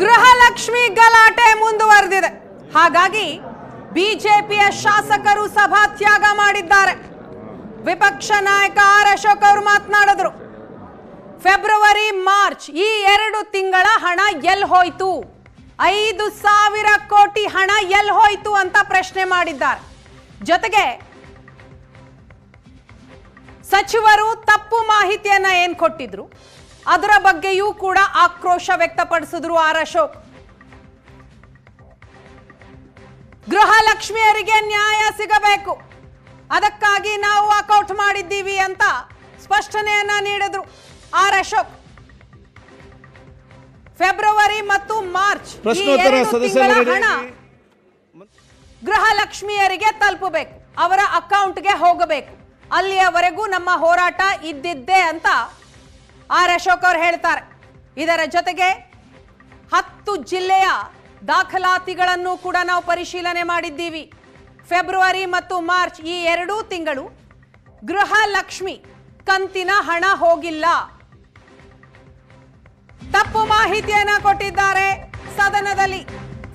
ಗೃಹಲಕ್ಷ್ಮಿ ಗಲಾಟೆ ಮುಂದುವರೆದಿದೆ. ಹಾಗಾಗಿ ಬಿಜೆಪಿಯ ಶಾಸಕರು ಸಭಾತ್ಯಾಗ ಮಾಡಿದ್ದಾರೆ. ವಿಪಕ್ಷ ನಾಯಕ ಆರ್ ಅಶೋಕ್ ಅವರು ಮಾತನಾಡಿದ್ರು. ಫೆಬ್ರವರಿ ಮಾರ್ಚ್ ಈ 2 ತಿಂಗಳ ಹಣ ಎಲ್ಲಿ ಹೋಯ್ತು, 5,000 ಕೋಟಿ ಹಣ ಎಲ್ಲಿ ಹೋಯ್ತು ಅಂತ ಪ್ರಶ್ನೆ ಮಾಡಿದ್ದಾರೆ. ಜೊತೆಗೆ ಸಚಿವರು ತಪ್ಪು ಮಾಹಿತಿಯನ್ನ ಏನ್ ಕೊಟ್ಟಿದ್ರು ಅದರ ಬಗ್ಗೆಯೂ ಕೂಡ ಆಕ್ರೋಶ ವ್ಯಕ್ತಪಡಿಸಿದ್ರು ಆರ್ ಅಶೋಕ್. ಗೃಹಲಕ್ಷ್ಮಿಯರಿಗೆ ನ್ಯಾಯ ಸಿಗಬೇಕು, ಅದಕ್ಕಾಗಿ ನಾವು ವಾಕೌಟ್ ಮಾಡಿದ್ದೀವಿ ಅಂತ ಸ್ಪಷ್ಟನೆಯನ್ನ ನೀಡಿದ್ರು ಆರ್ ಅಶೋಕ್. ಫೆಬ್ರವರಿ ಮತ್ತು ಮಾರ್ಚ್ ಹಣ ಗೃಹಲಕ್ಷ್ಮಿಯರಿಗೆ ತಲುಪಬೇಕು, ಅವರ ಅಕೌಂಟ್ಗೆ ಹೋಗಬೇಕು, ಅಲ್ಲಿಯವರೆಗೂ ನಮ್ಮ ಹೋರಾಟ ಇದ್ದಿದ್ದೇ ಅಂತ ಆರ್ ಅಶೋಕ್ ಅವರು ಹೇಳ್ತಾರೆ. ಇದರ ಜೊತೆಗೆ 10 ಜಿಲ್ಲೆಯ ದಾಖಲಾತಿಗಳನ್ನು ಕೂಡ ನಾವು ಪರಿಶೀಲನೆ ಮಾಡಿದ್ದೀವಿ. ಫೆಬ್ರವರಿ ಮತ್ತು ಮಾರ್ಚ್ ಈ 2 ತಿಂಗಳು ಗೃಹಲಕ್ಷ್ಮಿ ಕಂತಿನ ಹಣ ಹೋಗಿಲ್ಲ. ತಪ್ಪು ಮಾಹಿತಿಯನ್ನ ಕೊಟ್ಟಿದ್ದಾರೆ ಸದನದಲ್ಲಿ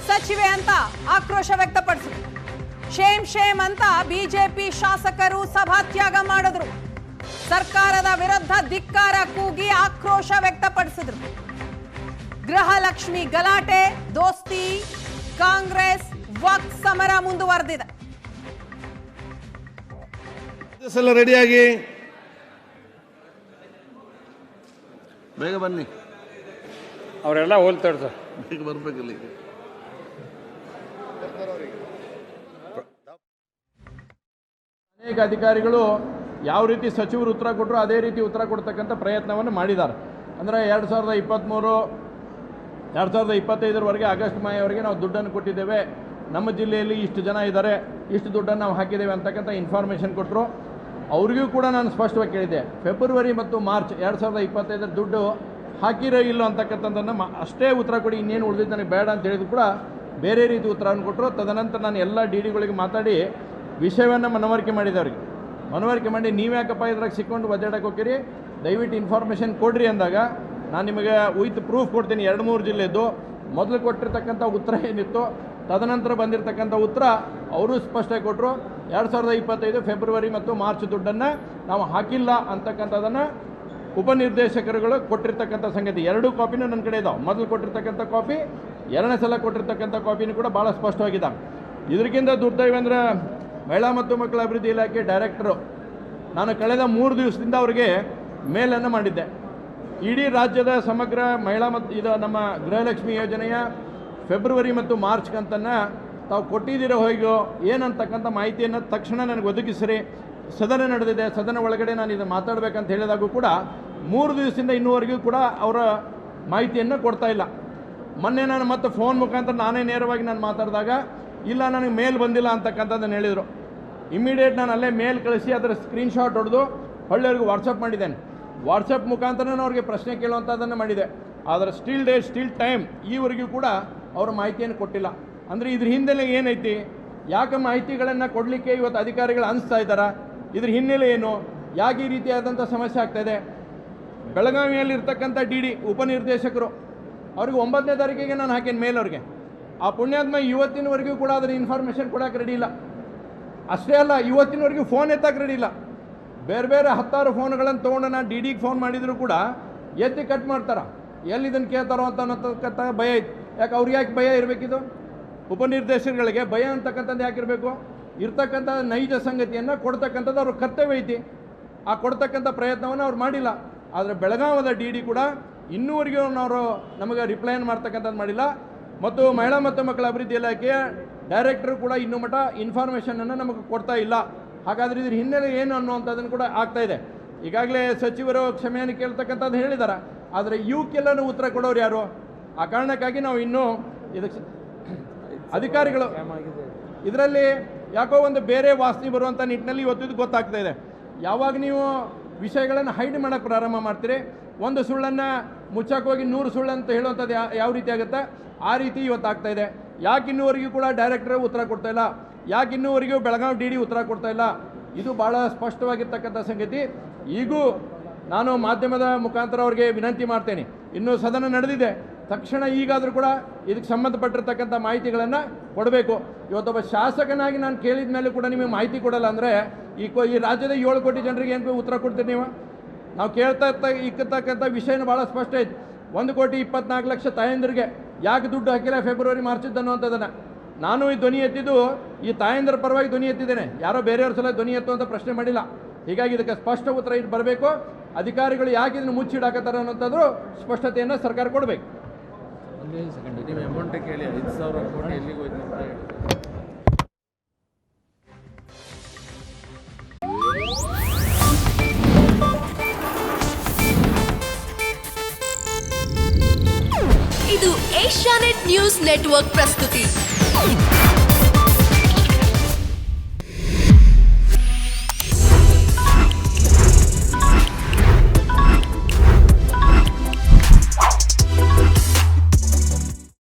ಸಚಿವೆ ಅಂತ ಆಕ್ರೋಶ ವ್ಯಕ್ತಪಡಿಸಿದ್ರು. ಶೇಮ್ ಅಂತ ಬಿಜೆಪಿ ಶಾಸಕರು ಸಭಾತ್ಯಾಗ ಮಾಡಿದ್ರು. ಸರ್ಕಾರದ ವಿರುದ್ಧ ಧಿಕ್ಕಾರ ಕೂಗಿ ಆಕ್ರೋಶ ವ್ಯಕ್ತಪಡಿಸಿದ್ರು. ಗೃಹಲಕ್ಷ್ಮಿ ಗಲಾಟೆ, ದೋಸ್ತಿ, ಕಾಂಗ್ರೆಸ್ ವಕ್ ಸಮರ ಮುಂದುವರೆದಿದೆ. ರೆಡಿಯಾಗಿ ಬೇಗ ಬನ್ನಿ, ಅವರೆಲ್ಲ ಹೋಲ್ತಾರೆ ಸರ್, ಬೇಗ ಬರ್ಬೇಕಿಲ್ಲ. ಅನೇಕ ಅಧಿಕಾರಿಗಳು ಯಾವ ರೀತಿ ಸಚಿವರು ಉತ್ತರ ಕೊಟ್ಟರು ಅದೇ ರೀತಿ ಉತ್ತರ ಕೊಡ್ತಕ್ಕಂಥ ಪ್ರಯತ್ನವನ್ನು ಮಾಡಿದ್ದಾರೆ. ಅಂದರೆ 2023, 2025 ಆಗಸ್ಟ್ ಮಾಯವರೆಗೆ ನಾವು ದುಡ್ಡನ್ನು ಕೊಟ್ಟಿದ್ದೇವೆ, ನಮ್ಮ ಜಿಲ್ಲೆಯಲ್ಲಿ ಇಷ್ಟು ಜನ ಇದ್ದಾರೆ, ಇಷ್ಟು ದುಡ್ಡನ್ನು ನಾವು ಹಾಕಿದ್ದೇವೆ ಅಂತಕ್ಕಂಥ ಇನ್ಫಾರ್ಮೇಷನ್ ಕೊಟ್ಟರು. ಅವ್ರಿಗೂ ಕೂಡ ನಾನು ಸ್ಪಷ್ಟವಾಗಿ ಕೇಳಿದ್ದೆ, ಫೆಬ್ರವರಿ ಮತ್ತು ಮಾರ್ಚ್ 2025 ದುಡ್ಡು ಹಾಕಿರೋ ಇಲ್ಲೋ ಅಂತಕ್ಕಂಥದ್ದನ್ನು ಅಷ್ಟೇ ಉತ್ತರ ಕೊಡಿ, ಇನ್ನೇನು ಉಳಿದಿದ್ದು ನನಗೆ ಬೇಡ ಅಂತ ಹೇಳಿದ್ರು ಕೂಡ ಬೇರೆ ರೀತಿ ಉತ್ತರವನ್ನು ಕೊಟ್ಟರು. ತದನಂತರ ನಾನು ಎಲ್ಲ ಡಿಗಳಿಗೆ ಮಾತಾಡಿ ವಿಷಯವನ್ನು ಮನವರಿಕೆ ಮಾಡಿದೆ. ಅವರಿಗೆ ಮನವರಿಕೆ ಮಾಡಿ, ನೀವ್ಯಾಕಪ್ಪ ಇದ್ರಾಗ ಸಿಕ್ಕೊಂಡು ಒದ್ದಾಡಕ್ಕೆ ಹೋಗ್ತೀರಿ, ದಯವಿಟ್ಟು ಇನ್ಫಾರ್ಮೇಷನ್ ಕೊಡ್ರಿ ಅಂದಾಗ ನಾನು ನಿಮಗೆ ವಿತ್ ಪ್ರೂಫ್ ಕೊಡ್ತೀನಿ. 2-3 ಜಿಲ್ಲೆದ್ದು ಮೊದಲು ಕೊಟ್ಟಿರ್ತಕ್ಕಂಥ ಉತ್ತರ ಏನಿತ್ತು, ತದನಂತರ ಬಂದಿರತಕ್ಕಂಥ ಉತ್ತರ ಅವರು ಸ್ಪಷ್ಟ ಕೊಟ್ಟರು. 2025 ಫೆಬ್ರವರಿ ಮತ್ತು ಮಾರ್ಚ್ ದುಡ್ಡನ್ನು ನಾವು ಹಾಕಿಲ್ಲ ಅಂತಕ್ಕಂಥದ್ದನ್ನು ಉಪನಿರ್ದೇಶಕರುಗಳು ಕೊಟ್ಟಿರ್ತಕ್ಕಂಥ ಸಂಗತಿ 2 ಕಾಪಿನೂ ನನ್ನ ಕಡೆ ಇದ್ದಾವೆ. ಮೊದಲು ಕೊಟ್ಟಿರ್ತಕ್ಕಂಥ ಕಾಪಿ, 2ನೇ ಸಲ ಕೊಟ್ಟಿರ್ತಕ್ಕಂಥ ಕಾಪಿನೂ ಕೂಡ ಭಾಳ ಸ್ಪಷ್ಟವಾಗಿದ್ದಾವೆ. ಇದಕ್ಕಿಂತ ದುರ್ದೈವ ಅಂದರೆ ಮಹಿಳಾ ಮತ್ತು ಮಕ್ಕಳ ಅಭಿವೃದ್ಧಿ ಇಲಾಖೆ ಡೈರೆಕ್ಟರು, ನಾನು ಕಳೆದ 3 ದಿವಸದಿಂದ ಅವರಿಗೆ ಮೇಲನ್ನು ಮಾಡಿದ್ದೆ. ಇಡೀ ರಾಜ್ಯದ ಸಮಗ್ರ ಮಹಿಳಾ ಮತ್ತು ಇದು ನಮ್ಮ ಗೃಹಲಕ್ಷ್ಮಿ ಯೋಜನೆಯ ಫೆಬ್ರವರಿ ಮತ್ತು ಮಾರ್ಚ್ ಕಂತನ್ನು ತಾವು ಕೊಟ್ಟಿದ್ದೀರೋ ಹೋಗೋ ಏನಂತಕ್ಕಂಥ ಮಾಹಿತಿಯನ್ನು ತಕ್ಷಣ ನನಗೆ ಒದಗಿಸಿರಿ. ಸದನ ನಡೆದಿದೆ, ಸದನ ಒಳಗಡೆ ನಾನು ಇದು ಮಾತಾಡಬೇಕಂತ ಹೇಳಿದಾಗೂ ಕೂಡ 3 ದಿವಸದಿಂದ ಇನ್ನೂವರೆಗೂ ಕೂಡ ಅವರ ಮಾಹಿತಿಯನ್ನು ಕೊಡ್ತಾ ಇಲ್ಲ. ಮೊನ್ನೆ ನಾನು ಮತ್ತೆ ಫೋನ್ ಮುಖಾಂತರ ನಾನೇ ನೇರವಾಗಿ ನಾನು ಮಾತಾಡಿದಾಗ ಇಲ್ಲ ನನಗೆ ಮೇಲ್ ಬಂದಿಲ್ಲ ಅಂತಕ್ಕಂಥದ್ದನ್ನು ಹೇಳಿದರು. ಇಮ್ಮಿಡಿಯೇಟ್ ನಾನು ಅಲ್ಲೇ ಮೇಲ್ ಕಳಿಸಿ ಅದರ ಸ್ಕ್ರೀನ್ಶಾಟ್ ಹೊಡೆದು ಹಳ್ಳಿಯವ್ರಿಗೆ ವಾಟ್ಸಪ್ ಮಾಡಿದ್ದೇನೆ. ವಾಟ್ಸಪ್ ಮುಖಾಂತರ ಅವ್ರಿಗೆ ಪ್ರಶ್ನೆ ಕೇಳುವಂಥದ್ದನ್ನು ಮಾಡಿದೆ. ಆದರೆ ಸ್ಟಿಲ್ ಟೈಮ್ ಈವರೆಗೂ ಕೂಡ ಅವರ ಮಾಹಿತಿಯನ್ನು ಕೊಟ್ಟಿಲ್ಲ. ಅಂದರೆ ಇದ್ರ ಹಿನ್ನೆಲೆ ಏನೈತಿ, ಯಾಕೆ ಮಾಹಿತಿಗಳನ್ನು ಕೊಡಲಿಕ್ಕೆ ಇವತ್ತು ಅಧಿಕಾರಿಗಳು ಅನಿಸ್ತಾ ಇದ್ದಾರಾ, ಇದ್ರ ಹಿನ್ನೆಲೆ ಏನು, ಯಾಕೆ ಈ ರೀತಿಯಾದಂಥ ಸಮಸ್ಯೆ ಆಗ್ತಾಯಿದೆ. ಬೆಳಗಾವಿಯಲ್ಲಿರ್ತಕ್ಕಂಥ ಡಿ ಉಪನಿರ್ದೇಶಕರು ಅವ್ರಿಗೆ 9ನೇ ತಾರೀಕಿಗೆ ನಾನು ಹಾಕೇನು ಮೇಲ್ ಅವ್ರಿಗೆ. ಆ ಪುಣ್ಯಾತ್ಮ ಇವತ್ತಿನವರೆಗೂ ಕೂಡ ಅದರ ಇನ್ಫಾರ್ಮೇಷನ್ ಕೊಡೋಕೆ ರೆಡಿ ಇಲ್ಲ. ಅಷ್ಟೇ ಅಲ್ಲ, ಇವತ್ತಿನವರೆಗೂ ಫೋನ್ ಎತ್ತಕ್ಕೆ ರೆಡಿ ಇಲ್ಲ. ಬೇರೆ 10 ಫೋನ್ಗಳನ್ನು ತೊಗೊಂಡು ನಾನು ಡಿಗೆ ಫೋನ್ ಮಾಡಿದರೂ ಕೂಡ ಎತ್ತಿ ಕಟ್ ಮಾಡ್ತಾರೆ. ಎಲ್ಲಿ ಇದನ್ನು ಕೇಳ್ತಾರೋ ಅನ್ನತಕ್ಕಂಥ ಭಯ ಐತೆ. ಯಾಕೆ ಅವ್ರಿಗೆ ಯಾಕೆ ಭಯ ಇರಬೇಕಿದು, ಉಪನಿರ್ದೇಶಕಗಳಿಗೆ ಭಯ ಅಂತಕ್ಕಂಥದ್ದು ಯಾಕಿರಬೇಕು. ಇರ್ತಕ್ಕಂಥ ನೈಜ ಸಂಗತಿಯನ್ನು ಕೊಡ್ತಕ್ಕಂಥದ್ದು ಅವ್ರ ಕರ್ತವ್ಯ ಐತಿ. ಆ ಕೊಡ್ತಕ್ಕಂಥ ಪ್ರಯತ್ನವನ್ನು ಅವ್ರು ಮಾಡಿಲ್ಲ. ಆದರೆ ಬೆಳಗಾವದ ಡಿ ಕೂಡ ಇನ್ನೂವರೆಗೂ ಅವರು ನಮಗೆ ರಿಪ್ಲೈನ್ ಮಾಡ್ತಕ್ಕಂಥದ್ದು ಮಾಡಿಲ್ಲ. ಮತ್ತು ಮಹಿಳಾ ಮತ್ತು ಮಕ್ಕಳ ಅಭಿವೃದ್ಧಿ ಇಲಾಖೆಯ ಡೈರೆಕ್ಟರ್ ಕೂಡ ಇನ್ನೂ ಮಟ್ಟ ಇನ್ಫಾರ್ಮೇಷನನ್ನು ನಮಗೆ ಕೊಡ್ತಾ ಇಲ್ಲ. ಹಾಗಾದರೆ ಇದ್ರ ಹಿನ್ನೆಲೆ ಏನು ಅನ್ನುವಂಥದ್ದನ್ನು ಕೂಡ ಆಗ್ತಾಯಿದೆ. ಈಗಾಗಲೇ ಸಚಿವರು ಕ್ಷಮೆಯನ್ನು ಕೇಳ್ತಕ್ಕಂಥದ್ದು ಹೇಳಿದ್ದಾರೆ, ಆದರೆ ಇವಕ್ಕೆಲ್ಲನೂ ಉತ್ತರ ಕೊಡೋರು ಯಾರು? ಆ ಕಾರಣಕ್ಕಾಗಿ ನಾವು ಇನ್ನೂ ಇದಕ್ಕೆ ಅಧಿಕಾರಿಗಳು ಇದರಲ್ಲಿ ಯಾಕೋ ಒಂದು ಬೇರೆ ವಾಸನೆ ಬರುವಂಥ ನಿಟ್ಟಿನಲ್ಲಿ ಇವತ್ತು ಇದು ಗೊತ್ತಾಗ್ತಾ ಇದೆ. ಯಾವಾಗ ನೀವು ವಿಷಯಗಳನ್ನು ಹೈಡ್ ಮಾಡೋಕ್ಕೆ ಪ್ರಾರಂಭ ಮಾಡ್ತೀರಿ, ಒಂದು ಸುಳ್ಳನ್ನು ಮುಚ್ಚಕ್ಕೆ ಹೋಗಿ 100 ಸುಳ್ಳು ಅಂತ ಹೇಳುವಂಥದ್ದು ಯಾವ ರೀತಿ ಆಗುತ್ತೆ, ಆ ರೀತಿ ಇವತ್ತು ಆಗ್ತಾ ಇದೆ. ಯಾಕೆ ಇನ್ನೂವರೆಗೂ ಕೂಡ ಡೈರೆಕ್ಟರ್ ಉತ್ತರ ಕೊಡ್ತಾ ಇಲ್ಲ, ಯಾಕೆ ಇನ್ನೂವರೆಗೂ ಬೆಳಗಾವಿ ಡಿ ಉತ್ತರ ಕೊಡ್ತಾ ಇಲ್ಲ, ಇದು ಭಾಳ ಸ್ಪಷ್ಟವಾಗಿರ್ತಕ್ಕಂಥ ಸಂಗತಿ. ಈಗೂ ನಾನು ಮಾಧ್ಯಮದ ಮುಖಾಂತರ ಅವರಿಗೆ ವಿನಂತಿ ಮಾಡ್ತೇನೆ, ಇನ್ನೂ ಸದನ ನಡೆದಿದೆ, ತಕ್ಷಣ ಈಗಾದರೂ ಕೂಡ ಇದಕ್ಕೆ ಸಂಬಂಧಪಟ್ಟಿರ್ತಕ್ಕಂಥ ಮಾಹಿತಿಗಳನ್ನು ಕೊಡಬೇಕು. ಇವತ್ತೊಬ್ಬ ಶಾಸಕನಾಗಿ ನಾನು ಕೇಳಿದ ಮೇಲೆ ಕೂಡ ನಿಮಗೆ ಮಾಹಿತಿ ಕೊಡಲ್ಲ ಅಂದರೆ ಈ ರಾಜ್ಯದ 7 ಕೋಟಿ ಜನರಿಗೆ ಏನು ಉತ್ತರ ಕೊಡ್ತೀರಿ ನೀವು? ನಾವು ಇಕ್ಕತಕ್ಕಂಥ ವಿಷಯನ ಭಾಳ ಸ್ಪಷ್ಟ ಐತೆ. 1,24,00,000 ತಾಯಂದಿರಿಗೆ ಯಾಕೆ ದುಡ್ಡು ಹಾಕಿಲ್ಲ ಫೆಬ್ರವರಿ ಮಾರ್ಚಿದ್ದು ಅನ್ನುವಂಥದ್ದನ್ನು ನಾನು ಈ ಧ್ವನಿ ಎತ್ತಿದ್ದು ಈ ತಾಯಂದಿರ ಪರವಾಗಿ ಧ್ವನಿ ಎತ್ತಿದ್ದೇನೆ. ಯಾರೋ ಬೇರೆಯವ್ರ ಸಲ ಧ್ವನಿ ಎತ್ತುವಂಥ ಪ್ರಶ್ನೆ ಮಾಡಿಲ್ಲ. ಹೀಗಾಗಿ ಇದಕ್ಕೆ ಸ್ಪಷ್ಟ ಉತ್ತರ ಇದು ಬರಬೇಕು. ಅಧಿಕಾರಿಗಳು ಯಾಕೆ ಇದನ್ನು ಮುಚ್ಚಿಡಾಕತ್ತಾರೆ ಅನ್ನೋಂಥದ್ದು ಸ್ಪಷ್ಟತೆಯನ್ನು ಸರ್ಕಾರ ಕೊಡಬೇಕು. ನೀವು ಅಮೌಂಟ್ ಕೇಳಿ 5,000 ಕೋಟಿ ಎಲ್ಲಿಗೆ ಹೋಯ್ತು ಅಂತ ಹೇಳಿ. ಇದು ಏಷ್ಯಾನೆಟ್ ನ್ಯೂಸ್ ನೆಟ್ವರ್ಕ್ ಪ್ರಸ್ತುತಿ.